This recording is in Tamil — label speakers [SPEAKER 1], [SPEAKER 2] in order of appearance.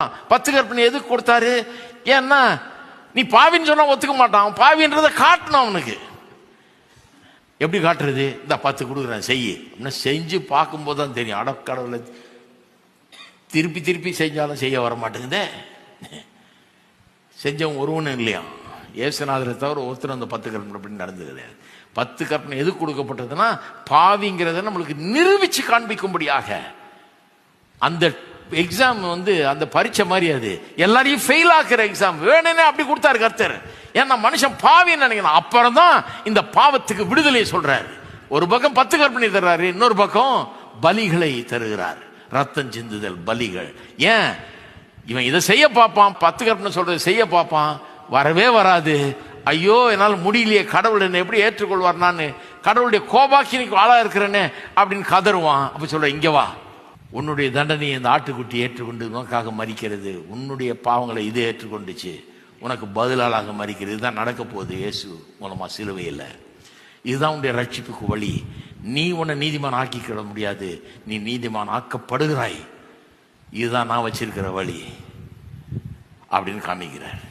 [SPEAKER 1] 10 கற்பனை எதுக்கு கொடுத்தாரு? ஏன்னா நீ பாவின்னு சொன்னா ஒத்துக்க மாட்டான். பாவின்றதை காட்டணும் அவனுக்கு. எப்படி காட்டுறது? இந்த 10 கொடுக்குறேன் செய்யி அப்படின்னா செஞ்சு பார்க்கும்போது தான் தெரியும். அடக்கடவுளை திருப்பி திருப்பி செஞ்சாலும் செய்ய வர மாட்டேங்குதே. செஞ்சவன் ஒருவனும் இல்லையா? ஏசுநாதரை தவிர ஒருத்தர் அந்த 10 கற்பனை அப்படின்னு நடந்தது கிடையாது. 10 கற்பனை எதுக்கு கொடுக்கப்பட்டதுன்னா பாவிங்கிறத நம்மளுக்கு நிரூபிச்சு காண்பிக்கும்படியாக. அந்த எக்ஸாம் அந்த பரீட்சை மாதிரி, அது எல்லாரையும் ஃபெயில் ஆக்குற எக்ஸாம். வேணும்னே அப்படி கொடுத்தாரு கர்த்தர். ஏன்னா மனுஷன் பாவின்னு நினைக்கணும். அப்புறம் தான் இந்த பாவத்துக்கு விடுதலையை சொல்றாரு. ஒரு பக்கம் 10 கற்பனை தர்றாரு, இன்னொரு பக்கம் பலிகளை தருகிறார். ரத்தம் சிந்துதல் பலிகள். ஏன் இவன் இதை செய்ய பார்ப்பான், 10 கற்பனை சொல்றது செய்ய பார்ப்பான், வரவே வராது. ஐயோ என்னால் முடியலையே, கடவுள் என்ன எப்படி ஏற்றுக்கொள்வார், நான் கடவுளுடைய கோபாக்கினிக்கு ஆளா இருக்கிறேன்னு அப்படின்னு கதறுவான். அப்ப சொல்ற, இங்க வா, உன்னுடைய தண்டனையை இந்த ஆட்டுக்குட்டி ஏற்றுக்கொண்டு உனக்காக மரிக்கிறது, உன்னுடைய பாவங்களை இது ஏற்றுக்கொண்டுச்சு, உனக்கு பதிலாளாக மரிக்கிறது. இதுதான் நடக்க போகுது இயேசு மூலமா சிலுவையில். இதுதான் உன்னுடைய ரட்சிப்புக்கு வழி. நீ உன்னை நீதிமான் ஆக்கிக்கிட முடியாது, நீ நீதிமான் ஆக்கப்படுகிறாய். இதுதான் நான் வச்சிருக்கிற வழி அப்படின்னு காமிக்கிறார்.